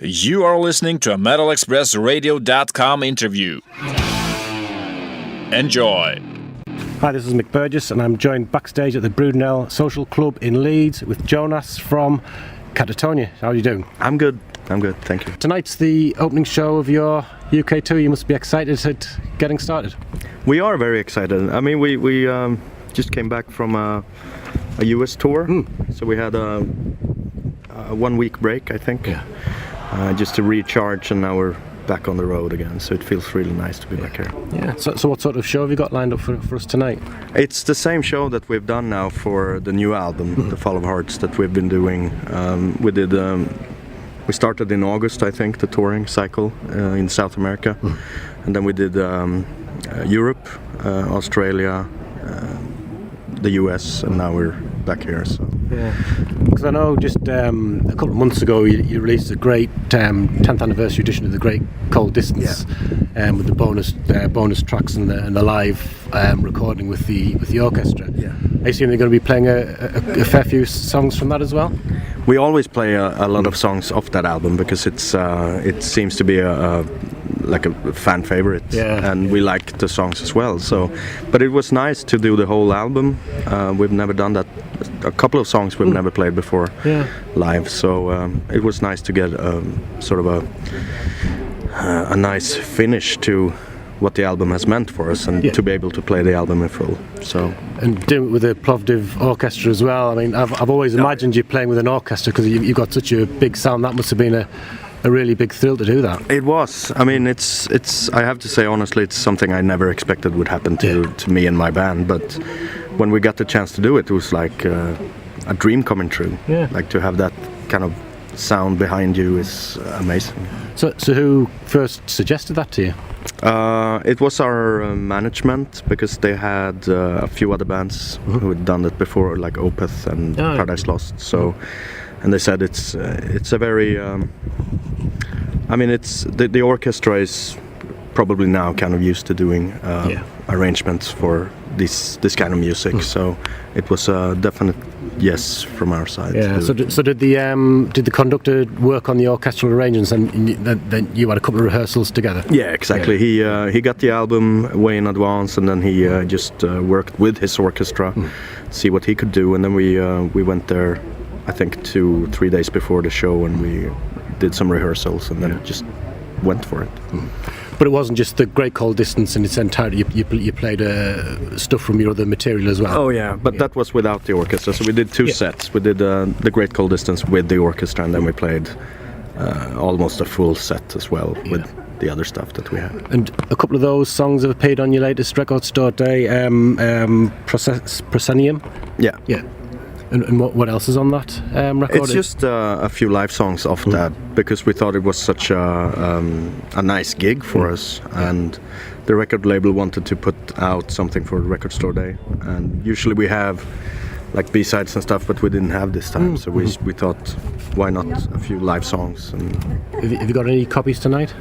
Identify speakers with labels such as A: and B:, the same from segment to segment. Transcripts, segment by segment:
A: You are listening to a MetalExpressRadio.com interview. Enjoy.
B: Hi, this is Mick Burgess, and I'm joined backstage at the Brudenell Social Club in Leeds with Jonas from Katatonia. How are you doing?
C: I'm good, thank you.
B: Tonight's the opening show of your UK tour. You must be excited at getting started.
C: We are very excited. I mean, we just came back from a US tour, so we had a 1 week break, I think.
B: Yeah.
C: Just to recharge, and now we're back on the road again, so it feels really nice to be back here.
B: Yeah. So what sort of show have you got lined up for us tonight?
C: It's the same show that we've done now for the new album, The Fall of Hearts, that we've been doing. We started in August, I think, the touring cycle in South America, and then we did Europe, Australia, the US, and now we're back here. So.
B: Yeah, because I know just a couple of months ago you released a great 10th anniversary edition of The Great Cold Distance, with the bonus tracks and the live recording with the orchestra.
C: Yeah.
B: I assume they're going to be playing a fair few songs from that as well?
C: We always play a lot of songs off that album because it seems to be a fan favorite, and we like the songs as well. So, but it was nice to do the whole album. We've never done that. A couple of songs we've never played before live, so it was nice to get sort of a nice finish to what the album has meant for us, and to be able to play the album in full. So,
B: and doing it with a Plovdiv orchestra as well. I mean, I've always imagined you playing with an orchestra because you've got such a big sound. That must have been a really big thrill to do that.
C: It was. I mean, it's. I have to say honestly, it's something I never expected would happen to me and my band. But when we got the chance to do it, it was like a dream coming true. Yeah. Like to have that kind of sound behind you is amazing.
B: So who first suggested that to you?
C: It was our management, because they had a few other bands who had done it before, like Opeth and Paradise Lost. So, and they said it's a very. I mean, it's the orchestra is probably now kind of used to doing arrangements for this kind of music. So it was a definite yes from our side.
B: Yeah. So did the conductor work on the orchestral arrangements, and then you had a couple of rehearsals together?
C: Yeah, exactly. Yeah. He got the album way in advance, and then he just worked with his orchestra, see what he could do, and then we went there, I think 2-3 days before the show, and we did some rehearsals, and then just went for it.
B: But it wasn't just The Great Cold Distance in its entirety. You played stuff from your other material as well.
C: Oh yeah, but that was without the orchestra. So we did two sets. We did The Great Cold Distance with the orchestra, and then we played almost a full set as well with the other stuff that we had. And
B: a couple of those songs have appeared on your latest record store day, Proscenium.
C: Yeah.
B: Yeah. And what else is on that record?
C: It's just a few live songs off that, because we thought it was such a nice gig for us, and the record label wanted to put out something for Record Store Day, and usually we have like B-sides and stuff, but we didn't have this time, so we thought, why not a few live songs? And
B: have you got any copies tonight?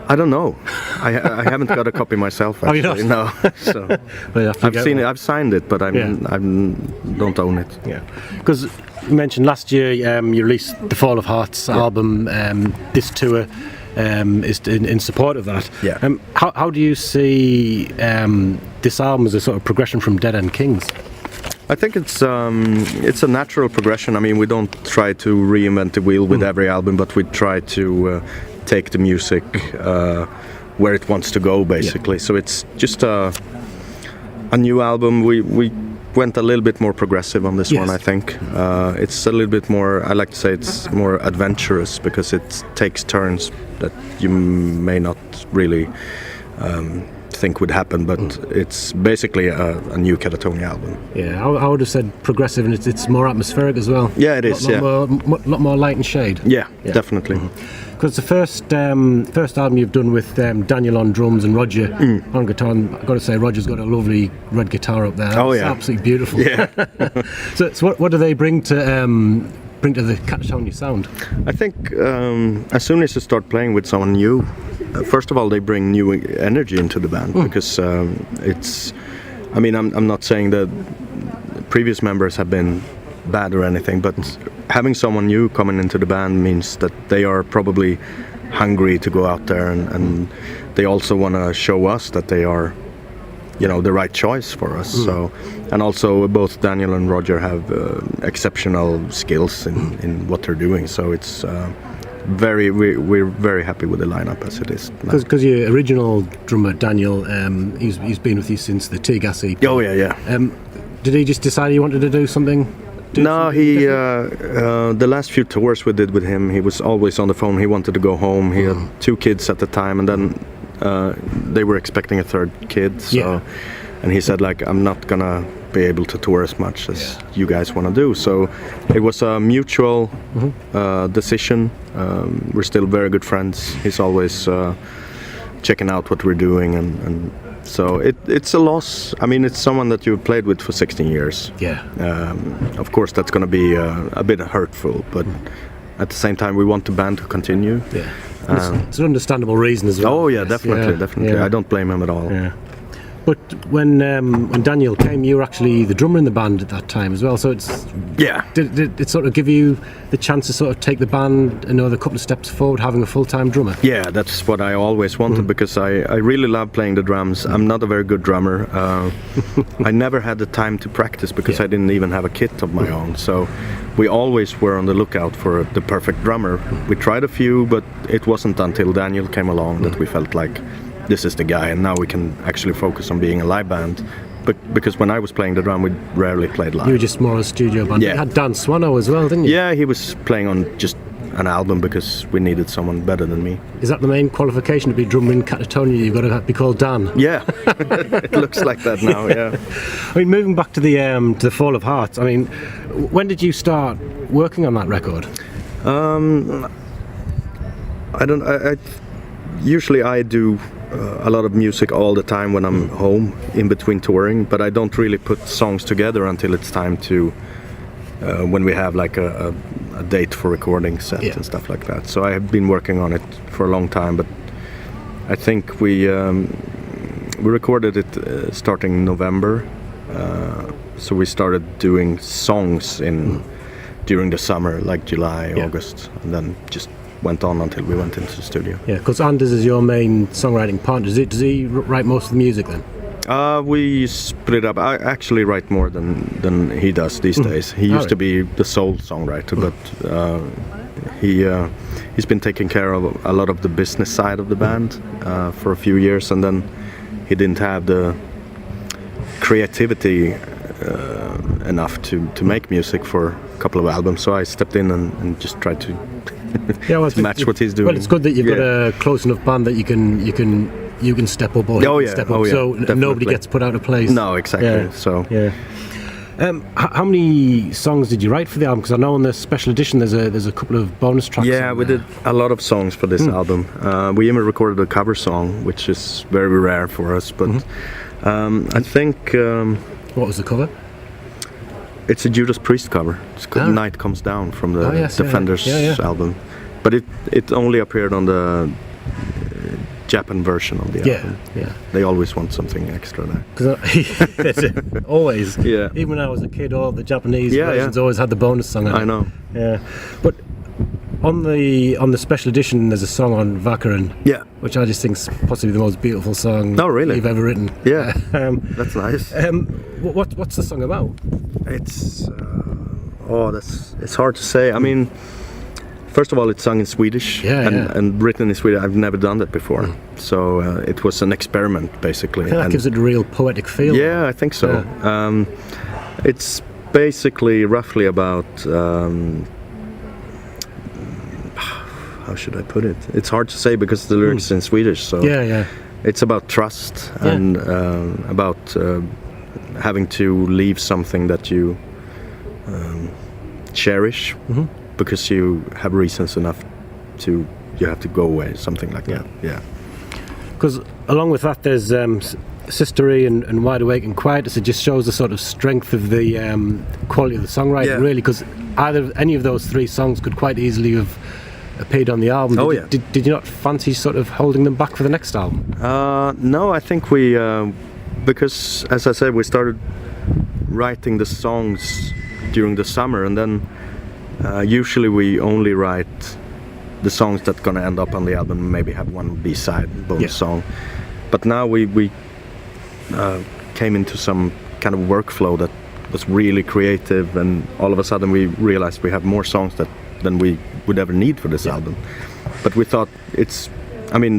C: I don't know. I haven't got a copy myself, actually.
B: Oh, you
C: no. So I've seen it. I've signed it, but I don't own it.
B: Yeah. Because you mentioned last year you released the Fall of Hearts album. This tour is in support of that.
C: Yeah.
B: How do you see this album as a sort of progression from Dead End Kings?
C: I think it's a natural progression. I mean, we don't try to reinvent the wheel with every album, but we try to take the music where it wants to go, basically. So it's just a new album. We went a little bit more progressive on this one, I think. It's a little bit more, I like to say it's more adventurous, because it takes turns that you may not really think would happen, but it's basically a new Katatonia album.
B: Yeah, I would have said progressive, and it's more atmospheric as well.
C: Yeah, it is.
B: A lot more light and shade.
C: Yeah, definitely.
B: Because the first album you've done with Daniel on drums and Roger on guitar, and I've got to say Roger's got a lovely red guitar up there. It's absolutely beautiful. Yeah. so what do they bring to the Katatonia sound?
C: I think as soon as you start playing with someone new, first of all, they bring new energy into the band, because it's. I mean, I'm not saying that previous members have been bad or anything, but having someone new coming into the band means that they are probably hungry to go out there, and they also want to show us that they are, the right choice for us. So, and also both Daniel and Roger have exceptional skills in what they're doing. So it's we're very happy with the lineup as it is.
B: Because your original drummer Daniel, he's been with you since the Tegas EP.
C: Oh yeah.
B: Did he just decide he wanted to do something?
C: The last few tours we did with him, he was always on the phone. He wanted to go home. He had 2 kids at the time, and then they were expecting a 3rd kid. So, and he said, like, I'm not gonna be able to tour as much as you guys want to do. So it was a mutual decision. We're still very good friends. He's always checking out what we're doing, and so it's a loss. I mean, it's someone that you've played with for 16 years.
B: Yeah.
C: Of course, that's going to be a bit hurtful, but at the same time, we want the band to continue.
B: Yeah. It's an understandable reason as well.
C: Oh yeah, definitely. Yeah. I don't blame him at all.
B: Yeah. But when Daniel came, you were actually the drummer in the band at that time as well. So did it sort of give you the chance to sort of take the band another couple of steps forward, having a full-time drummer?
C: Yeah, that's what I always wanted, because I really love playing the drums. I'm not a very good drummer. I never had the time to practice because I didn't even have a kit of my own. So we always were on the lookout for the perfect drummer. We tried a few, but it wasn't until Daniel came along that we felt like, this is the guy, and now we can actually focus on being a live band. But because when I was playing the drum, we rarely played live.
B: You were just more a studio band.
C: Yeah.
B: You had Dan Swano as well, didn't you?
C: Yeah, he was playing on just an album because we needed someone better than me.
B: Is that the main qualification to be drummer in Katatonia? You've got to be called Dan.
C: Yeah, it looks like that now. Yeah.
B: I mean, moving back to the Fall of Hearts. I mean, when did you start working on that record?
C: Usually I do a lot of music all the time when I'm home in between touring, but I don't really put songs together until it's time to when we have like a date for recording set and stuff like that. So I have been working on it for a long time, but I think we recorded it starting November, so we started doing songs during the summer, like July, August, and then just went on until we went into the studio.
B: Yeah, because Anders is your main songwriting partner. Does he write most of the music then?
C: We split up. I actually write more than he does these days. He used to be the sole songwriter, but he's been taking care of a lot of the business side of the band for a few years, and then he didn't have the creativity enough to make music for a couple of albums. So I stepped in and just tried to to match what he's doing.
B: Well, it's good that you've got a close enough band that you can step up or step up, so
C: definitely.
B: Nobody gets put out of place.
C: No, exactly. So
B: how many songs did you write for the album? Because I know on the special edition there's a couple of bonus tracks.
C: Yeah, we did a lot of songs for this album. We even recorded a cover song, which is very rare for us. But I think
B: what was the cover?
C: It's a Judas Priest cover. It's called Night Comes Down from the Defenders album. But it only appeared on the Japan version of the album. Yeah. They always want something extra there.
B: Always.
C: Yeah.
B: Even when I was a kid, all the Japanese versions always had the bonus song on it.
C: I know.
B: Yeah. But on the special edition, there's a song on Vakaran.
C: Yeah.
B: Which I just think is possibly the most beautiful song you've ever written.
C: Yeah. That's nice.
B: What's the song about?
C: It's it's hard to say. I mean, first of all, it's sung in Swedish and written in Swedish. I've never done that before, so it was an experiment basically.
B: That gives it a real poetic feel.
C: Yeah, I think so. Yeah. It's basically roughly about how should I put it? It's hard to say because the lyrics in Swedish. So it's about trust and about having to leave something that you cherish because you have reasons enough you have to go away, something like that. Yeah.
B: Because along with that, there's Sistery and Wide Awake and Quiet. So it just shows the sort of strength of the quality of the songwriting, really. Because any of those 3 songs could quite easily have appeared on the album. Did you not fancy sort of holding them back for the next album?
C: No, I think we because as I said, we started writing the songs during the summer, and then Usually we only write the songs that gonna end up on the album, maybe have one B-side bonus song. But now we came into some kind of workflow that was really creative, and all of a sudden we realized we have more songs than we would ever need for this album. But we thought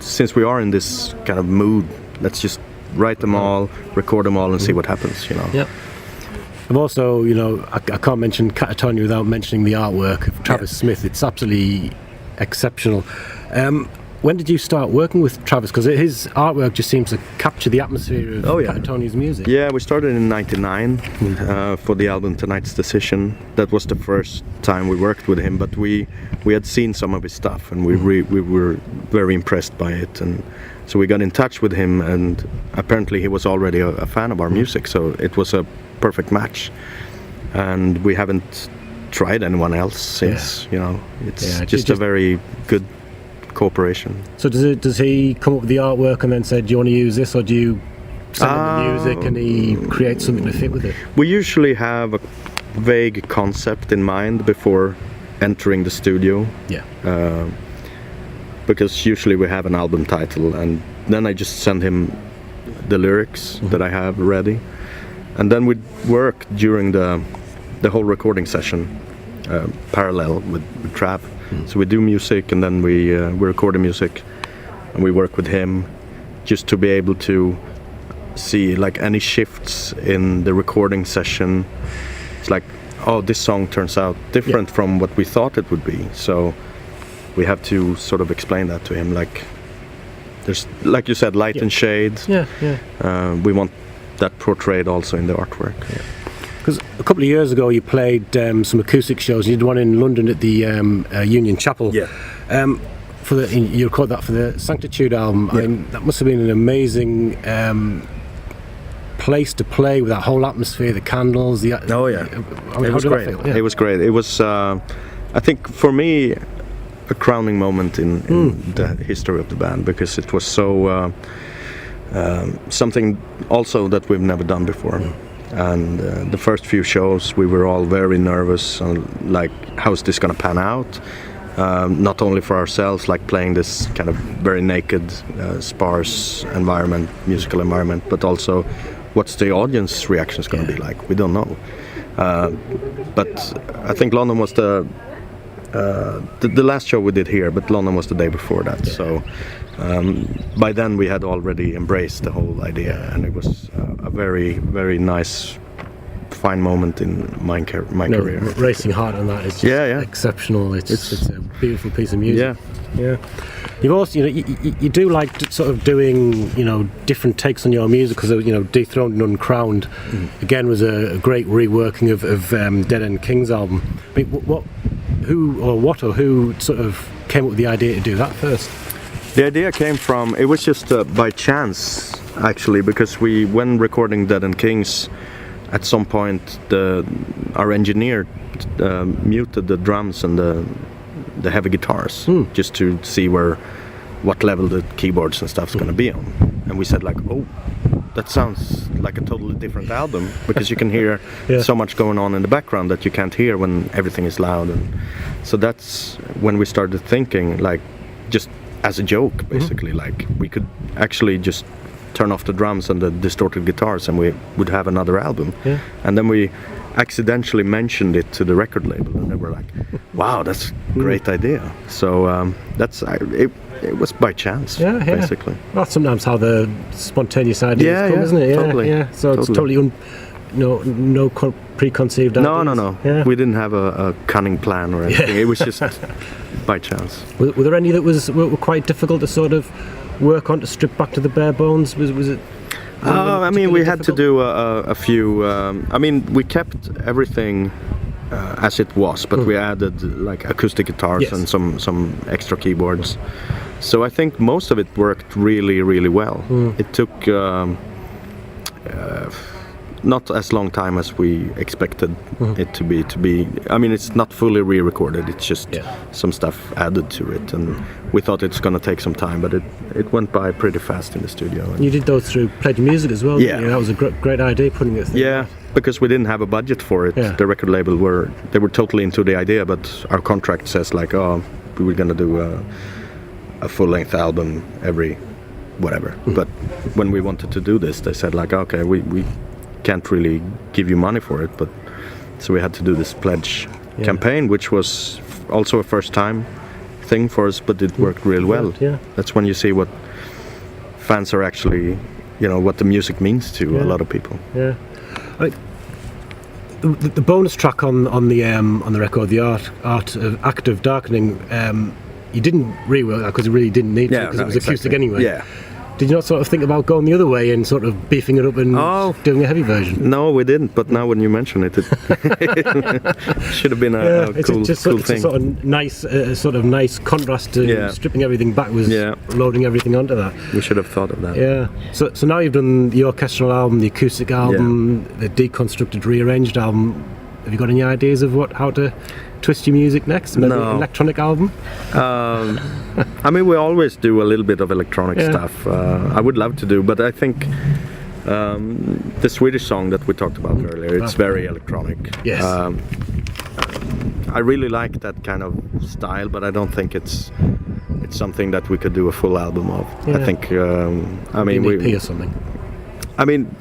C: since we are in this kind of mood, let's just write them all, record them all, and see what happens, you know.
B: Yeah. I've also, I can't mention Katatonia without mentioning the artwork of Travis Smith. It's absolutely exceptional. When did you start working with Travis? Because his artwork just seems to capture the atmosphere of Katatonia's music.
C: Yeah, we started in '99 for the album Tonight's Decision. That was the first time we worked with him, but we had seen some of his stuff, and we were very impressed by it. And so we got in touch with him, and apparently he was already a fan of our music, so it was a perfect match. And we haven't tried anyone else since. It's just a very good cooperation.
B: So does he come up with the artwork and then say, do you want to use this, or do you send him the music and he creates something to fit with it?
C: We usually have a vague concept in mind before entering the studio. Because usually we have an album title, and then I just send him the lyrics that I have ready, and then we work during the whole recording session parallel with Trav. So we do music, and then we record the music, and we work with him just to be able to see like any shifts in the recording session. It's like, oh, this song turns out different from what we thought it would be. So we have to sort of explain that to him. Like, there's, like you said, light and shade. We want that portrayed also in the artwork.
B: Because a couple of years ago you played some acoustic shows. You did one in London at the Union Chapel. You recorded that for the Sanctitude album. I mean, that must have been an amazing place to play with that whole atmosphere, the candles.
C: It was great. It was great. It was, I think, for me, a crowning moment in the history of the band, because it was so something also that we've never done before. And the first few shows we were all very nervous, like, how's this gonna pan out, not only for ourselves, like playing this kind of very naked, sparse environment, musical environment, but also what's the audience reactions gonna be like. We don't know, but I think London was the last show we did here, but London was the day before that. So by then we had already embraced the whole idea, and it was a very, very nice, fine moment in my career.
B: Racing hard on that is just exceptional. It's a beautiful piece of music. You've also, you do like sort of doing, different takes on your music, because Dethroned and Uncrowned again was a great reworking of Dead End Kings album. I mean, who sort of came up with the idea to do that first?
C: The idea came from, it was just by chance, actually, because when recording Dead End Kings, at some point our engineer muted the drums and the heavy guitars, just to see what level the keyboards and stuff's going to be on. And we said, like, oh, that sounds like a totally different album, because you can hear so much going on in the background that you can't hear when everything is loud. And so that's when we started thinking, like, just as a joke, basically, like, we could actually just turn off the drums and the distorted guitars, and we would have another album. And then we accidentally mentioned it to the record label, and they were like, wow, that's a great idea. So it was by chance, basically.
B: Well, that's sometimes how the spontaneous ideas come, isn't it?
C: Totally.
B: So it's totally no preconceived ideas.
C: No. We didn't have a cunning plan or anything. It was just by chance.
B: Were there any that were quite difficult to sort of work on, to strip back to the bare bones? Was it?
C: I mean, we had to do a few. We kept everything as it was, but we added like acoustic guitars and some extra keyboards. So I think most of it worked really, really well. It took not as long time as we expected it to be. I mean, it's not fully re-recorded. It's just some stuff added to it, and we thought it's going to take some time, but it went by pretty fast in the studio. And
B: you did those through Pledge Music as well.
C: Yeah,
B: that was a great idea putting it.
C: Yeah, because we didn't have a budget for it. The record label were totally into the idea, but our contract says like, oh, we were going to do a full-length album every whatever. But when we wanted to do this, they said like, okay, we can't really give you money for it, but so we had to do this pledge campaign, which was also a first-time thing for us, but it worked really well.
B: Yeah.
C: That's when you see what fans are actually, what the music means to a lot of people.
B: Yeah. The bonus track on the record, the Act of Darkening, you didn't rework that because you really didn't need to, because it was acoustic anyway.
C: Yeah.
B: Did you not sort of think about going the other way and sort of beefing it up and doing a heavy version?
C: No, we didn't. But now when you mention it, it should have been a cool thing.
B: It's a sort of nice contrast to stripping everything back was loading everything onto that.
C: We should have thought of that.
B: Yeah. So now you've done the orchestral album, the acoustic album, the deconstructed, rearranged album. Have you got any ideas of how to twist your music next? Maybe an electronic album?
C: I mean, we always do a little bit of electronic stuff. I would love to do, but I think the Swedish song that we talked about earlier, it's very electronic.
B: Yes.
C: I really like that kind of style, but I don't think it's something that we could do a full album of.
B: Yeah.
C: I think, I mean,
B: an EP or something.
C: I mean,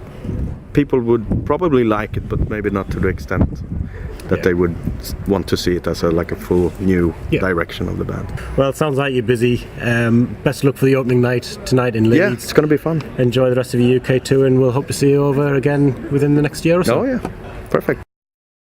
C: people would probably like it, but maybe not to the extent that they would want to see it as a full new direction of the band.
B: Well, it sounds like you're busy. Best of luck for the opening night tonight in Leeds.
C: Yeah, it's going to be fun.
B: Enjoy the rest of your UK tour, and we'll hope to see you over again within the next year or so.
C: Oh yeah, perfect.